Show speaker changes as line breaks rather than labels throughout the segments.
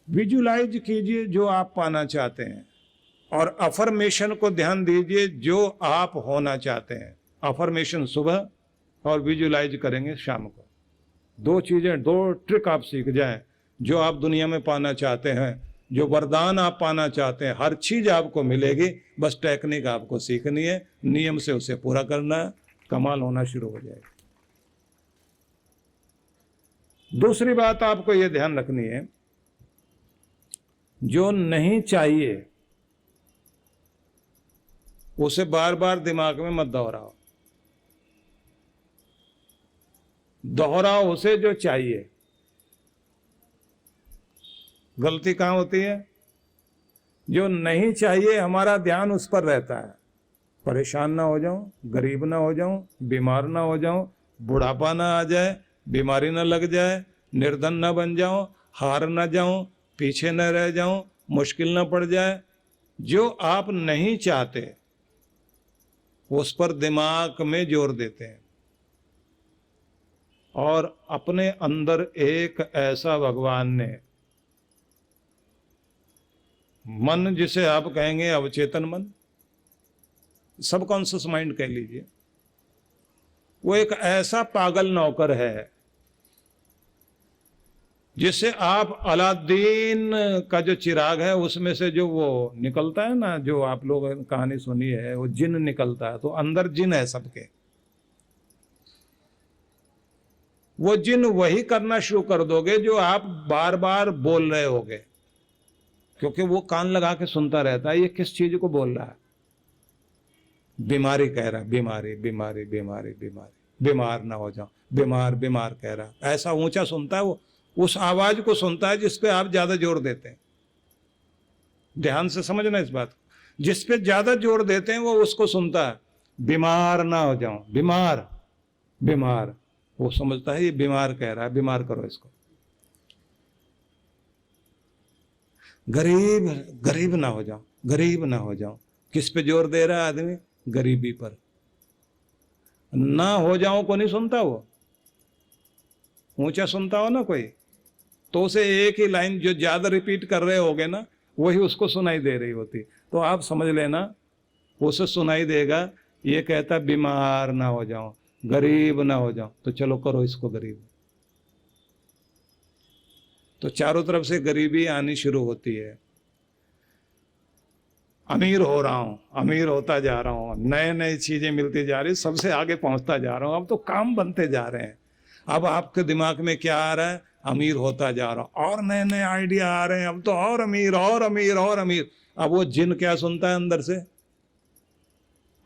Visualise कीजिए जो आप पाना चाहते हैं, और अफर्मेशन को ध्यान दीजिए जो आप होना चाहते हैं। अफर्मेशन सुबह और विजुलाइज करेंगे शाम को। दो चीजें, दो ट्रिक आप सीख जाएं। जो आप दुनिया में पाना चाहते हैं, जो वरदान आप पाना चाहते हैं, हर चीज आपको मिलेगी, बस टेक्निक आपको सीखनी है, नियम से उसे पूरा करना है, कमाल होना शुरू हो जाएगा। दूसरी बात आपको यह ध्यान रखनी है, जो नहीं चाहिए उसे बार बार दिमाग में मत दोहराओ, दोहराओ उसे जो चाहिए। गलती कहां होती है? जो नहीं चाहिए हमारा ध्यान उस पर रहता है। परेशान ना हो जाऊं, गरीब ना हो जाऊं, बीमार ना हो जाऊं, बुढ़ापा ना आ जाए, बीमारी ना लग जाए, निर्धन ना बन जाऊं, हार ना जाऊं, पीछे न रह जाऊं, मुश्किल ना पड़ जाए। जो आप नहीं चाहते उस पर दिमाग में जोर देते हैं, और अपने अंदर एक ऐसा भगवान ने मन, जिसे आप कहेंगे अवचेतन मन, सबकॉन्शियस माइंड कह लीजिए, वो एक ऐसा पागल नौकर है जिससे आप अलादीन का जो चिराग है उसमें से जो वो निकलता है ना, जो आप लोग कहानी सुनी है, वो जिन निकलता है, तो अंदर जिन है सबके। वो जिन वही करना शुरू कर दोगे जो आप बार बार बोल रहे होगे, क्योंकि वो कान लगा के सुनता रहता है ये किस चीज को बोल रहा है। बीमारी कह रहा है, बीमारी बीमारी बीमारी बीमारी, बीमार ना हो जाओ, बीमार बीमार कह रहा है, ऐसा ऊंचा सुनता है वो, उस आवाज को सुनता है जिस पे आप ज्यादा जोर देते हैं। ध्यान से समझना इस बात को, जिस पे ज्यादा जोर देते हैं वो उसको सुनता है। बीमार ना हो जाओ, बीमार बीमार, वो समझता है ये बीमार कह रहा है, बीमार करो इसको। गरीब, गरीब ना हो जाओ, गरीब ना हो जाओ, किस पे जोर दे रहा है आदमी? गरीबी पर। ना हो जाओ को नहीं सुनता वो, ऊंचा सुनता हो ना कोई, तो उसे एक ही लाइन जो ज्यादा रिपीट कर रहे होगे ना, वही उसको सुनाई दे रही होती। तो आप समझ लेना, उसे सुनाई देगा ये कहता बीमार ना हो जाओ, गरीब ना हो जाओ, तो चलो करो इसको गरीब। तो चारों तरफ से गरीबी आनी शुरू होती है। अमीर हो रहा हूं, अमीर होता जा रहा हूं, नए नई चीजें मिलती जा रही, सबसे आगे पहुंचता जा रहा हूं, अब तो काम बनते जा रहे हैं। अब आपके दिमाग में क्या आ रहा है? अमीर होता जा रहा हूं, और नए नए आइडिया आ रहे हैं, अब तो और अमीर और अमीर और अमीर। अब वो जिन क्या सुनता है अंदर से?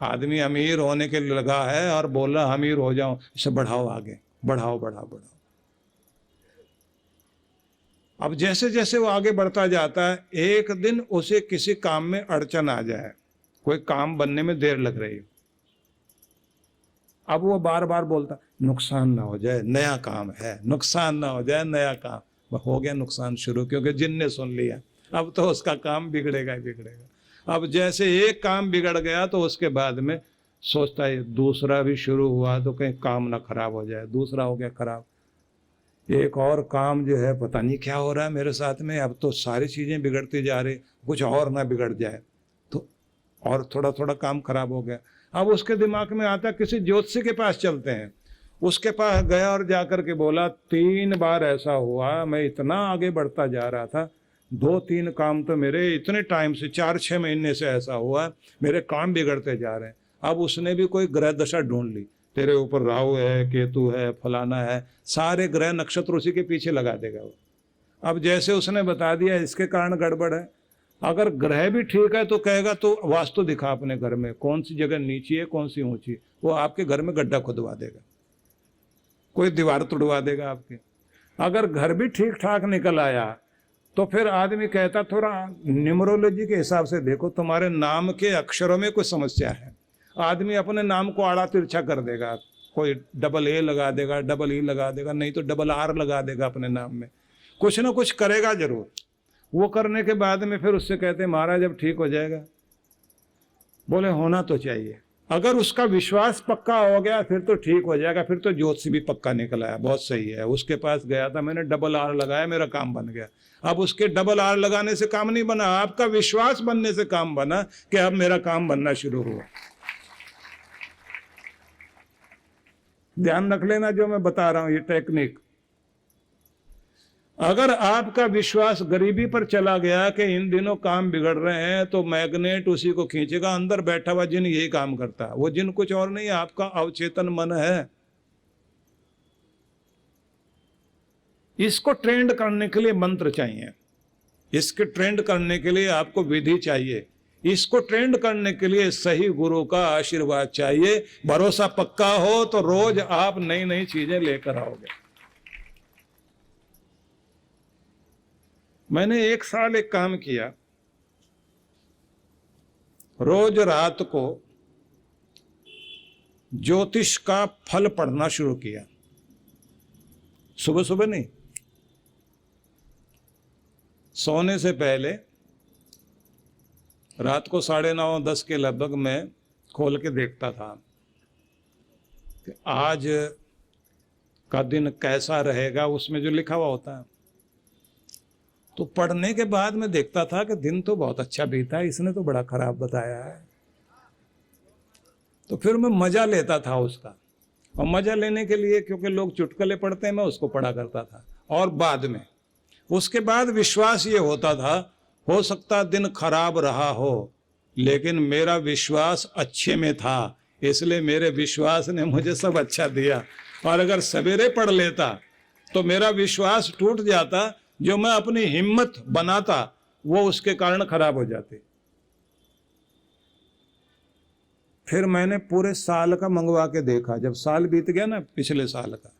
आदमी अमीर होने के लिए लगा है और बोल रहा अमीर हो जाओ, इसे बढ़ाओ आगे, बढ़ाओ बढ़ाओ बढ़ाओ। अब जैसे जैसे वो आगे बढ़ता जाता है, एक दिन उसे किसी काम में अड़चन आ जाए, कोई काम बनने में देर लग रही हो, अब वो बार बार बोलता नुकसान ना हो जाए, नया काम है, नुकसान ना हो जाए, नया काम। हो गया नुकसान शुरू, क्योंकि जिन ने सुन लिया, अब तो उसका काम बिगड़ेगा ही बिगड़ेगा। अब जैसे एक काम बिगड़ गया तो उसके बाद में सोचता है दूसरा भी शुरू हुआ तो कहीं काम ना खराब हो जाए, दूसरा हो गया खराब, एक और काम जो है पता नहीं क्या हो रहा है मेरे साथ में, अब तो सारी चीजें बिगड़ती जा रही, कुछ और ना बिगड़ जाए, तो और थोड़ा थोड़ा काम खराब हो गया। अब उसके दिमाग में आता किसी ज्योतिषी के पास चलते हैं, उसके पास गया और जाकर के बोला 3 बार ऐसा हुआ, मैं इतना आगे बढ़ता जा रहा था, 2-3 काम तो मेरे इतने टाइम से 4-6 महीने से ऐसा हुआ, मेरे काम बिगड़ते जा रहे हैं। अब उसने भी कोई ग्रह दशा ढूंढ ली, तेरे ऊपर राहु है, केतु है, फलाना है, सारे ग्रह नक्षत्र उसी के पीछे लगा देगा वो। अब जैसे उसने बता दिया इसके कारण गड़बड़ है, अगर ग्रह भी ठीक है तो कहेगा तो वास्तु दिखा अपने घर में, कौन सी जगह नीची है कौन सी ऊंची, वो आपके घर में गड्ढा खुदवा देगा, कोई दीवार तोड़वा देगा आपके। अगर घर भी ठीक ठाक निकल आया तो फिर आदमी कहता थोड़ा न्यूमरोलॉजी के हिसाब से देखो, तुम्हारे नाम के अक्षरों में कोई समस्या है। आदमी अपने नाम को आड़ा तिरछा कर देगा, कोई डबल ए लगा देगा, डबल ई लगा देगा, नहीं तो डबल आर लगा देगा अपने नाम में, कुछ ना कुछ करेगा जरूर। वो करने के बाद में फिर उससे कहते हैं महाराज अब ठीक हो जाएगा। बोले होना तो चाहिए, अगर उसका विश्वास पक्का हो गया फिर तो ठीक हो जाएगा, फिर तो ज्योतिषी भी पक्का निकल आया, बहुत सही है। उसके पास गया था, मैंने डबल आर लगाया, मेरा काम बन गया। अब उसके डबल आर लगाने से काम नहीं बना, आपका विश्वास बनने से काम बना कि अब मेरा काम बनना शुरू हुआ। ध्यान रख लेना जो मैं बता रहा हूं, ये टेक्निक। अगर आपका विश्वास गरीबी पर चला गया कि इन दिनों काम बिगड़ रहे हैं, तो मैग्नेट उसी को खींचेगा। अंदर बैठा हुआ जिन यही काम करता है, वो जिन कुछ और नहीं, आपका अवचेतन मन है। इसको ट्रेंड करने के लिए मंत्र चाहिए, इसके ट्रेंड करने के लिए आपको विधि चाहिए, इसको ट्रेंड करने के लिए सही गुरु का आशीर्वाद चाहिए। भरोसा पक्का हो तो रोज आप नई नई चीजें लेकर आओगे। मैंने 1 साल एक काम किया, रोज रात को ज्योतिष का फल पढ़ना शुरू किया। सुबह सुबह नहीं, सोने से पहले रात को 9:30-10 के लगभग मैं खोल के देखता था कि आज का दिन कैसा रहेगा, उसमें जो लिखा हुआ होता है। तो पढ़ने के बाद मैं देखता था कि दिन तो बहुत अच्छा बीता है, इसने तो बड़ा खराब बताया है। तो फिर मैं मजा लेता था उसका, और मजा लेने के लिए क्योंकि लोग चुटकुले पढ़ते हैं, मैं उसको पढ़ा करता था। और बाद में उसके बाद विश्वास ये होता था, हो सकता दिन खराब रहा हो, लेकिन मेरा विश्वास अच्छे में था, इसलिए मेरे विश्वास ने मुझे सब अच्छा दिया। और अगर सवेरे पढ़ लेता तो मेरा विश्वास टूट जाता, जो मैं अपनी हिम्मत बनाता वो उसके कारण खराब हो जाती। फिर मैंने पूरे साल का मंगवा के देखा। जब साल बीत गया ना, पिछले साल का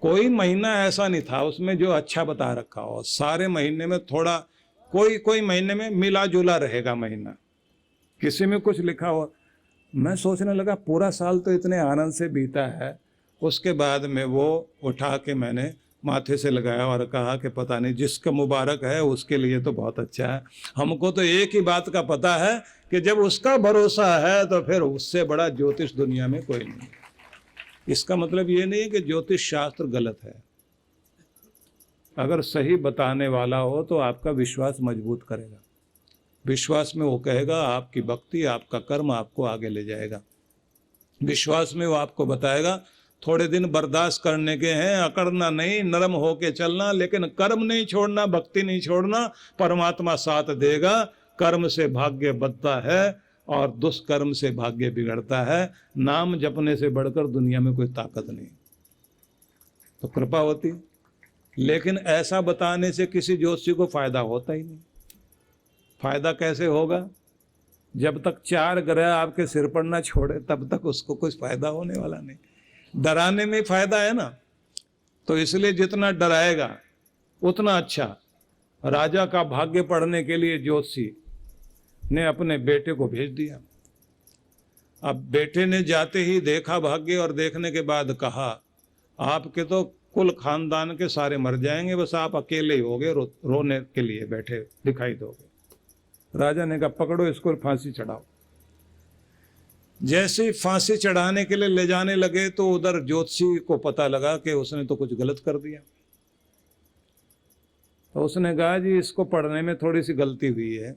कोई महीना ऐसा नहीं था उसमें जो अच्छा बता रखा हो। सारे महीने में थोड़ा कोई महीने में मिला जुला रहेगा महीना, किसी में कुछ लिखा हो। मैं सोचने लगा पूरा साल तो इतने आनंद से बीता है। उसके बाद में वो उठा के मैंने माथे से लगाया और कहा कि पता नहीं, जिसका मुबारक है उसके लिए तो बहुत अच्छा है। हमको तो एक ही बात का पता है कि जब उसका भरोसा है तो फिर उससे बड़ा ज्योतिष दुनिया में कोई नहीं। इसका मतलब ये नहीं है कि ज्योतिष शास्त्र गलत है। अगर सही बताने वाला हो तो आपका विश्वास मजबूत करेगा। विश्वास में वो कहेगा, आपकी भक्ति, आपका कर्म आपको आगे ले जाएगा। विश्वास में वो आपको बताएगा थोड़े दिन बर्दाश्त करने के हैं, अकड़ना नहीं, नरम होके चलना, लेकिन कर्म नहीं छोड़ना, भक्ति नहीं छोड़ना, परमात्मा साथ देगा। कर्म से भाग्य बढ़ता है और दुष्कर्म से भाग्य बिगड़ता है। नाम जपने से बढ़कर दुनिया में कोई ताकत नहीं। तो कृपा होती, लेकिन ऐसा बताने से किसी ज्योतिषी को फायदा होता ही नहीं। फायदा कैसे होगा? जब तक 4 ग्रह आपके सिर पर ना छोड़े तब तक उसको कुछ फायदा होने वाला नहीं। डराने में फायदा है ना, तो इसलिए जितना डराएगा उतना अच्छा। राजा का भाग्य पढ़ने के लिए ज्योतिषी ने अपने बेटे को भेज दिया। अब बेटे ने जाते ही देखा भाग्य, और देखने के बाद कहा, आपके तो कुल खानदान के सारे मर जाएंगे, बस आप अकेले ही होगे, रोने के लिए बैठे दिखाई दोगे। राजा ने कहा, पकड़ो इसको, फांसी चढ़ाओ। जैसे फांसी चढ़ाने के लिए ले जाने लगे तो उधर ज्योतिषी को पता लगा कि उसने तो कुछ गलत कर दिया। तो उसने कहा, जी इसको पढ़ने में थोड़ी सी गलती हुई है।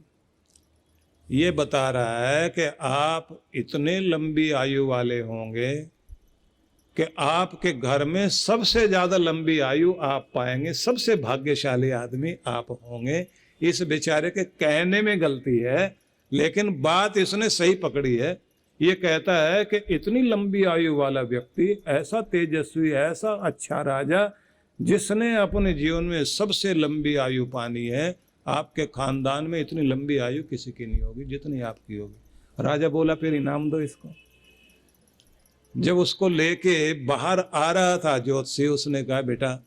ये बता रहा है कि आप इतने लंबी आयु वाले होंगे कि आपके घर में सबसे ज्यादा लंबी आयु आप पाएंगे, सबसे भाग्यशाली आदमी आप होंगे। इस बेचारे के कहने में गलती है, लेकिन बात इसने सही पकड़ी है। ये कहता है कि इतनी लंबी आयु वाला व्यक्ति, ऐसा तेजस्वी, ऐसा अच्छा राजा, जिसने अपने जीवन में सबसे लंबी आयु पानी है, आपके खानदान में इतनी लंबी आयु किसी की नहीं होगी जितनी आपकी होगी। राजा बोला, फिर इनाम दो इसको। जब उसको लेके बाहर आ रहा था ज्योतिषी, उसने कहा, बेटा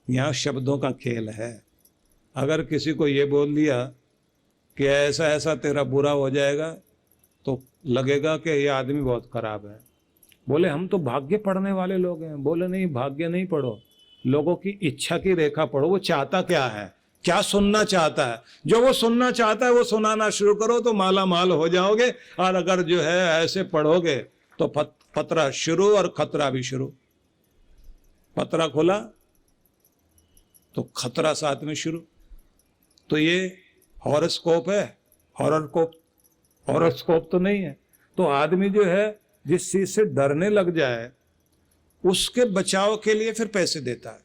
यहाँ शब्दों का खेल है। अगर किसी को ये बोल दिया कि ऐसा ऐसा तेरा बुरा हो जाएगा तो लगेगा कि ये आदमी बहुत खराब है। बोले, हम तो भाग्य पढ़ने वाले लोग हैं। बोले, नहीं, भाग्य नहीं पढ़ो, लोगों की इच्छा की रेखा पढ़ो। वो चाहता क्या है? क्या सुनना चाहता है, जो वो सुनना चाहता है वो सुनाना शुरू करो तो माला माल हो जाओगे। और अगर जो है ऐसे पढ़ोगे तो पतरा शुरू और खतरा भी शुरू। पतरा खोला तो खतरा साथ में शुरू। तो ये हॉरोस्कोप है, हॉरोस्कोप तो नहीं है। तो आदमी जो है जिस चीज से डरने लग जाए उसके बचाव के लिए फिर पैसे देता है।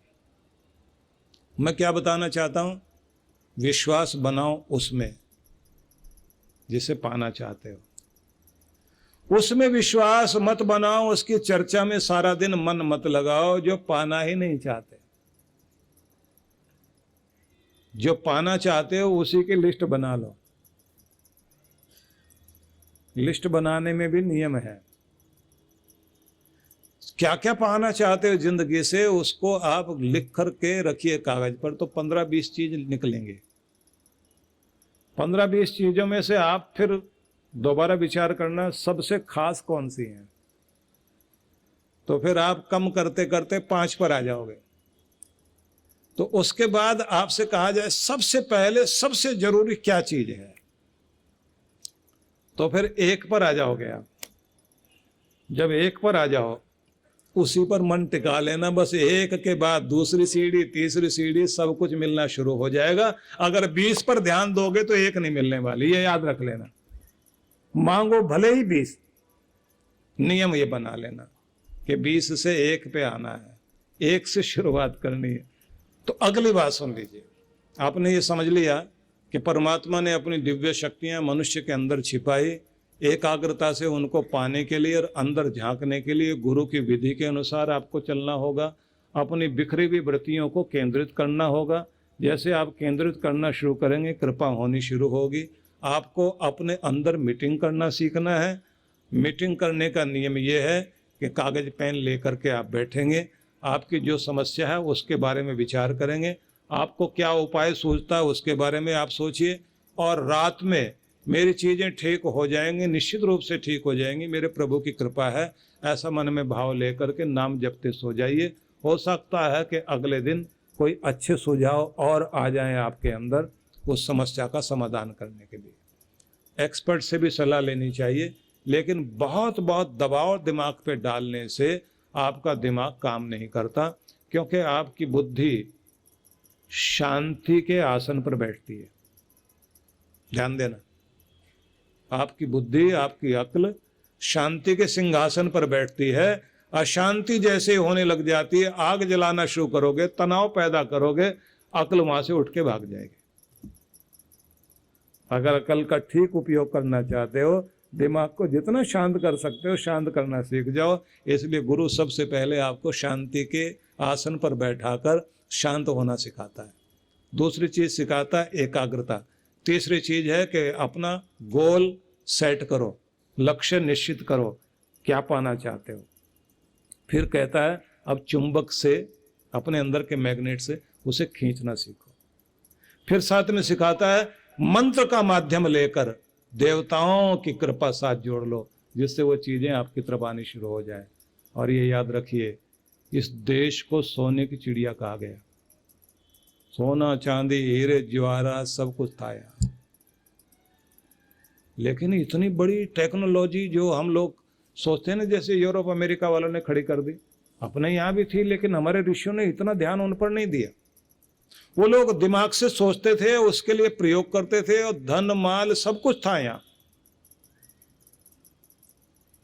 मैं क्या बताना चाहता हूं, विश्वास बनाओ उसमें जिसे पाना चाहते हो, उसमें विश्वास मत बनाओ, उसकी चर्चा में सारा दिन मन मत लगाओ जो पाना ही नहीं चाहते। जो पाना चाहते हो उसी की लिस्ट बना लो। लिस्ट बनाने में भी नियम है। क्या क्या पाना चाहते हो जिंदगी से उसको आप लिख करके रखिए कागज पर, तो 15-20 चीज निकलेंगे। 15-20 चीजों में से आप फिर दोबारा विचार करना सबसे खास कौन सी है, तो फिर आप कम करते करते 5 पर आ जाओगे। तो उसके बाद आपसे कहा जाए सबसे पहले सबसे जरूरी क्या चीज है, तो फिर 1 पर आ जाओगे आप। जब 1 पर आ जाओ उसी पर मन टिका लेना, बस 1 के बाद दूसरी सीढ़ी, तीसरी सीढ़ी, सब कुछ मिलना शुरू हो जाएगा। अगर 20 पर ध्यान दोगे तो 1 नहीं मिलने वाली, ये याद रख लेना। मांगो भले ही 20, नियम ये बना लेना कि 20 से 1 पे आना है, 1 से शुरुआत करनी है। तो अगली बात सुन लीजिए। आपने ये समझ लिया कि परमात्मा ने अपनी दिव्य शक्तियां मनुष्य के अंदर छिपाई, एकाग्रता से उनको पाने के लिए और अंदर झांकने के लिए गुरु की विधि के अनुसार आपको चलना होगा। अपनी बिखरी हुई वृत्तियों को केंद्रित करना होगा। जैसे आप केंद्रित करना शुरू करेंगे कृपा होनी शुरू होगी। आपको अपने अंदर मीटिंग करना सीखना है। मीटिंग करने का नियम यह है कि कागज पेन लेकर के आप बैठेंगे, आपकी जो समस्या है उसके बारे में विचार करेंगे, आपको क्या उपाय सूझता है उसके बारे में आप सोचिए, और रात में मेरी चीज़ें ठीक हो जाएंगी, निश्चित रूप से ठीक हो जाएंगी, मेरे प्रभु की कृपा है, ऐसा मन में भाव लेकर के नाम जपते सो जाइए। हो सकता है कि अगले दिन कोई अच्छे सुझाव और आ जाएं आपके अंदर उस समस्या का समाधान करने के लिए। एक्सपर्ट से भी सलाह लेनी चाहिए, लेकिन बहुत बहुत दबाव दिमाग पे डालने से आपका दिमाग काम नहीं करता, क्योंकि आपकी बुद्धि शांति के आसन पर बैठती है। ध्यान देना, आपकी बुद्धि, आपकी अक्ल शांति के सिंहासन पर बैठती है। अशांति जैसे होने लग जाती है, आग जलाना शुरू करोगे, तनाव पैदा करोगे, अक्ल वहां से उठ के भाग जाएगी। अगर अक्ल का ठीक उपयोग करना चाहते हो, दिमाग को जितना शांत कर सकते हो शांत करना सीख जाओ। इसलिए गुरु सबसे पहले आपको शांति के आसन पर बैठाकर शांत होना सिखाता है। दूसरी चीज सिखाता है एकाग्रता। तीसरी चीज है कि अपना गोल सेट करो, लक्ष्य निश्चित करो, क्या पाना चाहते हो। फिर कहता है अब चुंबक से, अपने अंदर के मैग्नेट से उसे खींचना सीखो। फिर साथ में सिखाता है मंत्र का माध्यम लेकर देवताओं की कृपा साथ जोड़ लो, जिससे वो चीजें आपकी तरफ आनी शुरू हो जाए। और ये याद रखिए, इस देश को सोने की चिड़िया कहा गया। सोना चांदी हीरे ज्वारा सब कुछ था यहाँ, लेकिन इतनी बड़ी टेक्नोलॉजी जो हम लोग सोचते हैं ना, जैसे यूरोप अमेरिका वालों ने खड़ी कर दी, अपने यहाँ भी थी, लेकिन हमारे ऋषियों ने इतना ध्यान उन पर नहीं दिया। वो लोग दिमाग से सोचते थे, उसके लिए प्रयोग करते थे, और धन माल सब कुछ था यहाँ,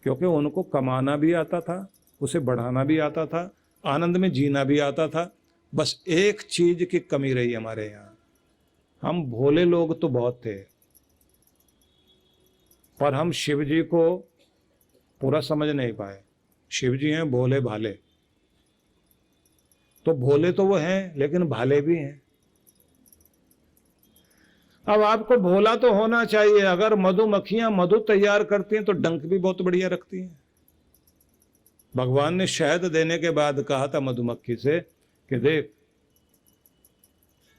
क्योंकि उनको कमाना भी आता था, उसे बढ़ाना भी आता था, आनंद में जीना भी आता था। बस एक चीज की कमी रही हमारे यहाँ, हम भोले लोग तो बहुत थे, पर हम शिव जी को पूरा समझ नहीं पाए। शिव जी हैं भोले भाले, तो भोले तो वो हैं लेकिन भाले भी हैं। अब आपको भोला तो होना चाहिए। अगर मधुमक्खियां मधु तैयार करती हैं तो डंक भी बहुत बढ़िया रखती हैं। भगवान ने शहद देने के बाद कहा था मधुमक्खी से कि देख,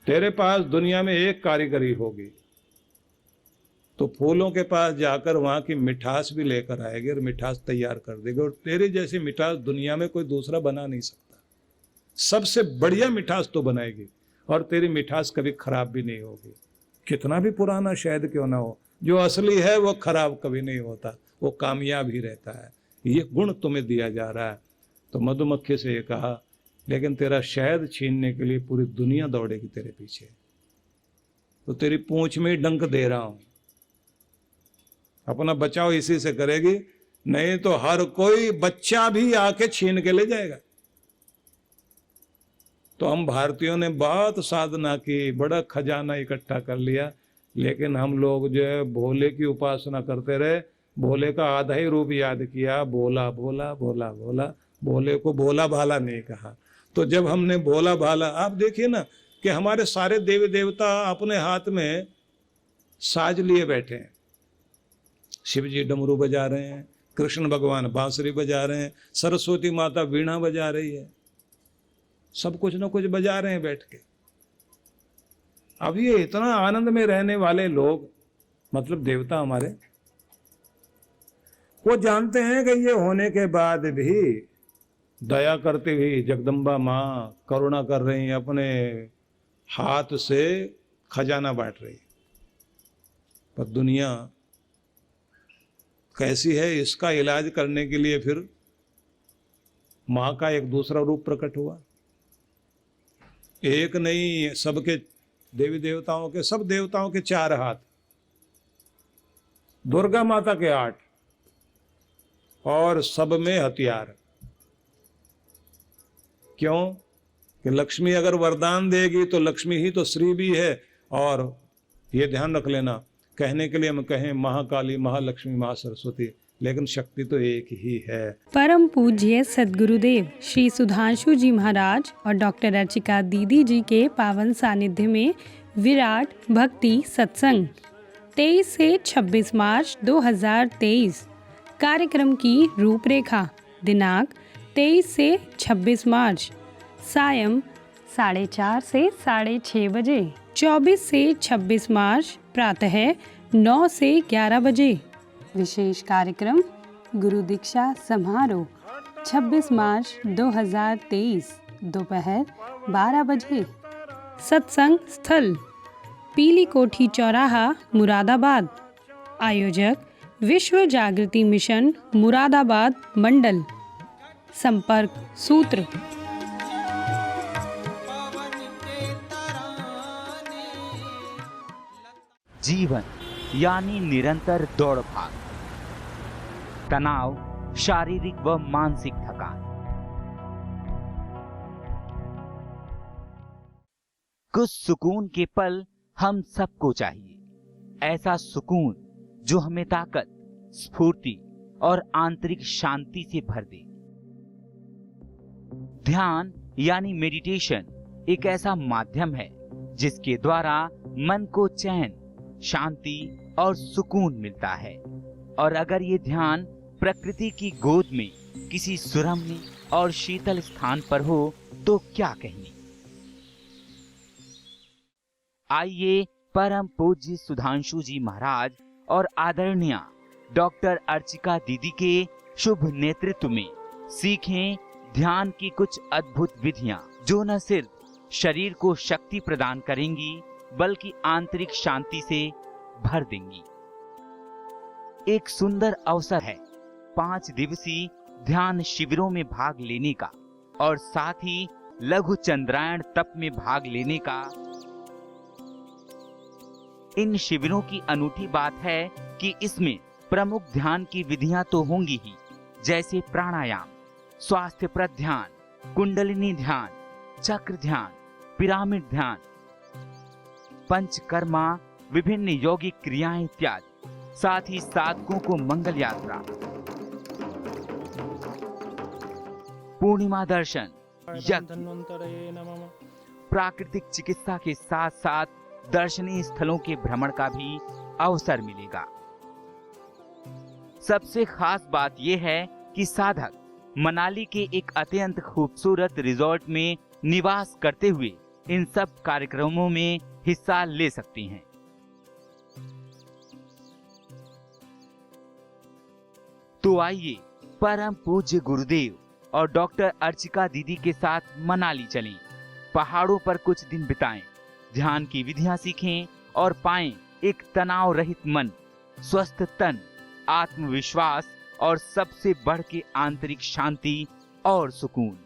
तेरे पास दुनिया में एक कारीगरी होगी, तो फूलों के पास जाकर वहां की मिठास भी लेकर आएगी और मिठास तैयार कर देगी, और तेरी जैसी मिठास दुनिया में कोई दूसरा बना नहीं सकता। सबसे बढ़िया मिठास तो बनाएगी। और तेरी मिठास कभी खराब भी नहीं होगी। कितना भी पुराना शहद क्यों ना हो, जो असली है वो खराब कभी नहीं होता, वो कामयाब ही रहता है। ये गुण तुम्हें दिया जा रहा है। तो मधुमक्खी से ये कहा, लेकिन तेरा शहद छीनने के लिए पूरी दुनिया दौड़ेगी तेरे पीछे, तो तेरी पूंछ में ही डंक दे रहा हूं, अपना बचाव इसी से करेगी, नहीं तो हर कोई बच्चा भी आके छीन के ले जाएगा। तो हम भारतीयों ने बहुत साधना की, बड़ा खजाना इकट्ठा कर लिया, लेकिन हम लोग जो है भोले की उपासना करते रहे, भोले का आधा ही रूप याद किया, भोला भोला भोला भोला, भोले को भोला भाला नहीं कहा। तो जब हमने भोला भाला, आप देखिए ना कि हमारे सारे देवी देवता अपने हाथ में साज लिए बैठे हैं। शिव जी डमरू बजा रहे हैं, कृष्ण भगवान बांसुरी बजा रहे हैं, सरस्वती माता वीणा बजा रही है, सब कुछ ना कुछ बजा रहे हैं बैठ के। अब ये इतना आनंद में रहने वाले लोग, मतलब देवता हमारे, वो जानते हैं कि ये होने के बाद भी दया करती हुई जगदम्बा माँ करुणा कर रही हैं, अपने हाथ से खजाना बांट रही है। पर दुनिया कैसी है, इसका इलाज करने के लिए फिर माँ का एक दूसरा रूप प्रकट हुआ। एक नहीं, सबके देवी देवताओं के, सब देवताओं के 4 हाथ, दुर्गा माता के 8, और सब में हथियार। क्यों? कि लक्ष्मी अगर वरदान देगी तो लक्ष्मी ही तो श्री भी है। और ये ध्यान रख लेना, कहने के लिए हम कहें महाकाली, महालक्ष्मी, महासरस्वती, लेकिन शक्ति तो एक ही है।
परम पूज्य सद्गुरुदेव श्री सुधांशु जी महाराज और डॉक्टर अर्चिका दीदी जी के पावन सानिध्य में विराट भक्ति सत्संग 23 से 26 मार्च 2023। कार्यक्रम की रूपरेखा, दिनांक 23 से 26 मार्च, सायं 4:30 से 6:30 बजे। 24 से 26 मार्च प्रातः 9 से 11 बजे। विशेष कार्यक्रम गुरु दीक्षा समारोह 26 मार्च 2023 दोपहर 12 बजे। सत्संग स्थल पीली कोठी चौराहा मुरादाबाद। आयोजक विश्व जागृति मिशन मुरादाबाद मंडल। संपर्क सूत्र
जीवन यानी निरंतर दौड़ भाग, तनाव, शारीरिक व मानसिक थकान। कुछ सुकून के पल हम सबको चाहिए, ऐसा सुकून जो हमें ताकत, स्फूर्ति और आंतरिक शांति से भर दे। ध्यान यानी मेडिटेशन एक ऐसा माध्यम है जिसके द्वारा मन को चैन, शांति और सुकून मिलता है। और अगर ये ध्यान प्रकृति की गोद में किसी सुरम्य और शीतल स्थान पर हो तो क्या कहने। आइए परम पूज्य सुधांशु जी महाराज और आदरणीय डॉक्टर अर्चिका दीदी के शुभ नेतृत्व में सीखें ध्यान की कुछ अद्भुत विधियां, जो न सिर्फ शरीर को शक्ति प्रदान करेंगी बल्कि आंतरिक शांति से भर देंगी। एक सुंदर अवसर है 5 दिवसीय ध्यान शिविरों में भाग लेने का और साथ ही लघु चंद्रायण तप में भाग लेने का। इन शिविरों की अनूठी बात है कि इसमें प्रमुख ध्यान की विधियां तो होंगी ही, जैसे प्राणायाम, स्वास्थ्यप्रद ध्यान, कुंडलिनी ध्यान, चक्र ध्यान, पिरामिड ध्यान, पंचकर्मा, विभिन्न यौगिक क्रियाएं इत्यादि। साथ ही साधकों को मंगल यात्रा, पूर्णिमा दर्शन, यज्ञ, प्राकृतिक चिकित्सा के साथ साथ दर्शनीय स्थलों के भ्रमण का भी अवसर मिलेगा। सबसे खास बात यह है कि साधक मनाली के एक अत्यंत खूबसूरत रिजॉर्ट में निवास करते हुए इन सब कार्यक्रमों में हिस्सा ले सकते हैं। तो आइए परम पूज्य गुरुदेव और डॉक्टर अर्चिका दीदी के साथ मनाली चलें पहाड़ों पर कुछ दिन बिताएं, ध्यान की विधियां सीखें और पाएं एक तनाव रहित मन, स्वस्थ तन, आत्मविश्वास और सबसे बढ़ के आंतरिक शांति और सुकून।